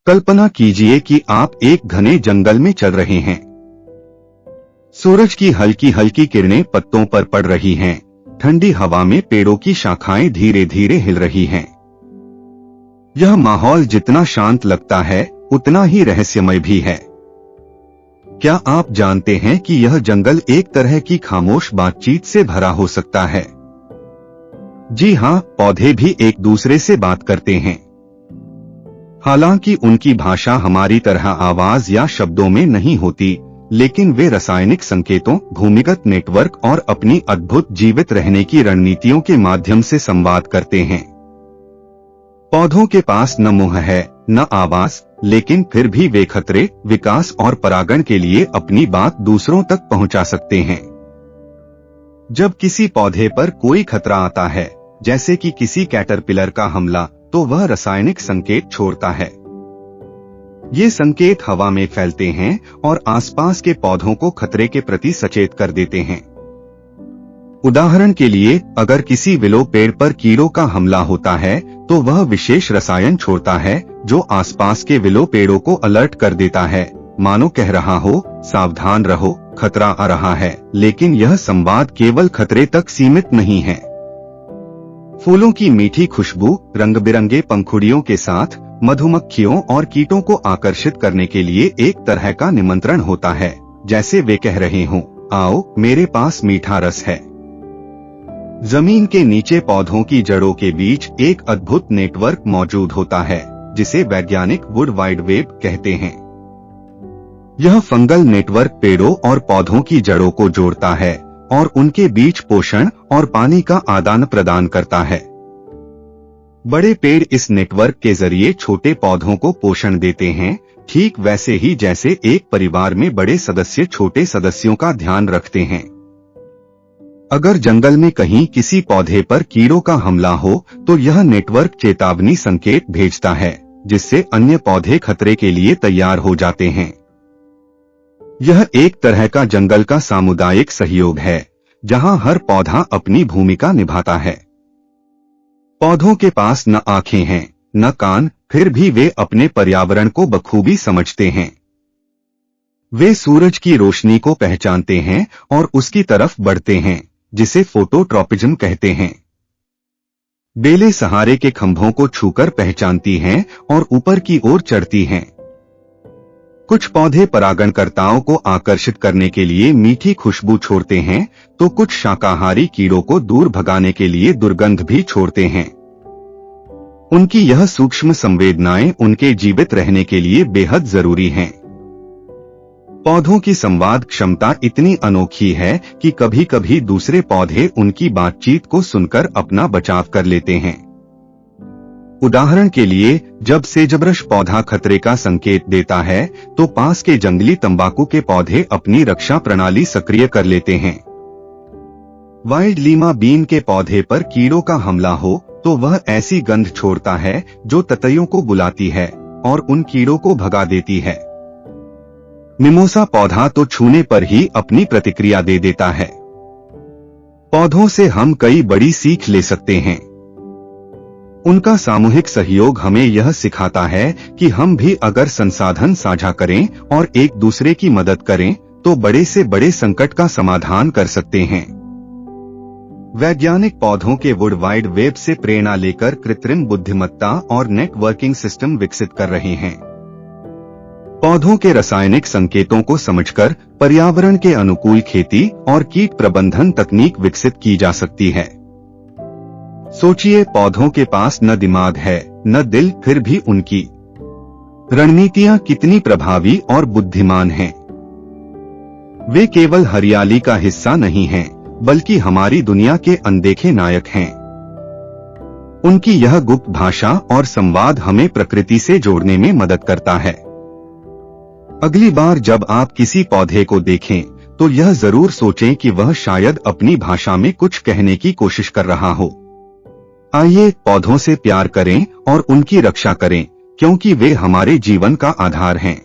कल्पना कीजिए कि आप एक घने जंगल में चल रहे हैं। सूरज की हल्की हल्की किरणें पत्तों पर पड़ रही हैं। ठंडी हवा में पेड़ों की शाखाएं धीरे धीरे हिल रही हैं। यह माहौल जितना शांत लगता है उतना ही रहस्यमय भी है। क्या आप जानते हैं कि यह जंगल एक तरह की खामोश बातचीत से भरा हो सकता है? जी हाँ, पौधे भी एक दूसरे से बात करते हैं। हालांकि उनकी भाषा हमारी तरह आवाज या शब्दों में नहीं होती, लेकिन वे रासायनिक संकेतों, भूमिगत नेटवर्क और अपनी अद्भुत जीवित रहने की रणनीतियों के माध्यम से संवाद करते हैं। पौधों के पास न मुंह है, न आवाज, लेकिन फिर भी वे खतरे, विकास और परागण के लिए अपनी बात दूसरों तक पहुंचा सकते हैं। जब किसी पौधे पर कोई खतरा आता है, जैसे कि किसी कैटरपिलर का हमला, तो वह रासायनिक संकेत छोड़ता है। ये संकेत हवा में फैलते हैं और आसपास के पौधों को खतरे के प्रति सचेत कर देते हैं। उदाहरण के लिए, अगर किसी विलो पेड़ पर कीड़ों का हमला होता है, तो वह विशेष रसायन छोड़ता है जो आसपास के विलो पेड़ों को अलर्ट कर देता है, मानो कह रहा हो, सावधान रहो, खतरा आ रहा है। लेकिन यह संवाद केवल खतरे तक सीमित नहीं है। फूलों की मीठी खुशबू, रंग बिरंगे पंखुड़ियों के साथ मधुमक्खियों और कीटों को आकर्षित करने के लिए एक तरह का निमंत्रण होता है, जैसे वे कह रहे हों, आओ, मेरे पास मीठा रस है। जमीन के नीचे पौधों की जड़ों के बीच एक अद्भुत नेटवर्क मौजूद होता है, जिसे वैज्ञानिक वुड वाइड वेब कहते हैं। यह फंगल नेटवर्क पेड़ों और पौधों की जड़ों को जोड़ता है और उनके बीच पोषण और पानी का आदान प्रदान करता है। बड़े पेड़ इस नेटवर्क के जरिए छोटे पौधों को पोषण देते हैं, ठीक वैसे ही जैसे एक परिवार में बड़े सदस्य छोटे सदस्यों का ध्यान रखते हैं। अगर जंगल में कहीं किसी पौधे पर कीड़ों का हमला हो, तो यह नेटवर्क चेतावनी संकेत भेजता है, जिससे अन्य पौधे खतरे के लिए तैयार हो जाते हैं। यह एक तरह का जंगल का सामुदायिक सहयोग है, जहां हर पौधा अपनी भूमिका निभाता है। पौधों के पास न आंखें हैं, न कान, फिर भी वे अपने पर्यावरण को बखूबी समझते हैं। वे सूरज की रोशनी को पहचानते हैं और उसकी तरफ बढ़ते हैं, जिसे फोटोट्रॉपिज्म कहते हैं। बेलें सहारे के खंभों को छूकर पहचानती हैं और ऊपर की ओर चढ़ती हैं। कुछ पौधे परागणकर्ताओं को आकर्षित करने के लिए मीठी खुशबू छोड़ते हैं, तो कुछ शाकाहारी कीड़ों को दूर भगाने के लिए दुर्गंध भी छोड़ते हैं। उनकी यह सूक्ष्म संवेदनाएं उनके जीवित रहने के लिए बेहद जरूरी हैं। पौधों की संवाद क्षमता इतनी अनोखी है कि कभी कभी दूसरे पौधे उनकी बातचीत को सुनकर अपना बचाव कर लेते हैं। उदाहरण के लिए, जब सेजब्रश पौधा खतरे का संकेत देता है, तो पास के जंगली तंबाकू के पौधे अपनी रक्षा प्रणाली सक्रिय कर लेते हैं। वाइल्ड लीमा बीन के पौधे पर कीड़ों का हमला हो, तो वह ऐसी गंध छोड़ता है जो ततैयों को बुलाती है और उन कीड़ों को भगा देती है। मिमोसा पौधा तो छूने पर ही अपनी प्रतिक्रिया दे देता है। पौधों से हम कई बड़ी सीख ले सकते हैं। उनका सामूहिक सहयोग हमें यह सिखाता है कि हम भी अगर संसाधन साझा करें और एक दूसरे की मदद करें, तो बड़े से बड़े संकट का समाधान कर सकते हैं। वैज्ञानिक पौधों के वुड वाइड वेब से प्रेरणा लेकर कृत्रिम बुद्धिमत्ता और नेटवर्किंग सिस्टम विकसित कर रहे हैं। पौधों के रासायनिक संकेतों को समझकर पर्यावरण के अनुकूल खेती और कीट प्रबंधन तकनीक विकसित की जा सकती है। सोचिए, पौधों के पास न दिमाग है, न दिल, फिर भी उनकी रणनीतियां कितनी प्रभावी और बुद्धिमान हैं। वे केवल हरियाली का हिस्सा नहीं हैं, बल्कि हमारी दुनिया के अनदेखे नायक हैं। उनकी यह गुप्त भाषा और संवाद हमें प्रकृति से जोड़ने में मदद करता है। अगली बार जब आप किसी पौधे को देखें, तो यह जरूर सोचें कि वह शायद अपनी भाषा में कुछ कहने की कोशिश कर रहा हो। आइए पौधों से प्यार करें और उनकी रक्षा करें, क्योंकि वे हमारे जीवन का आधार हैं।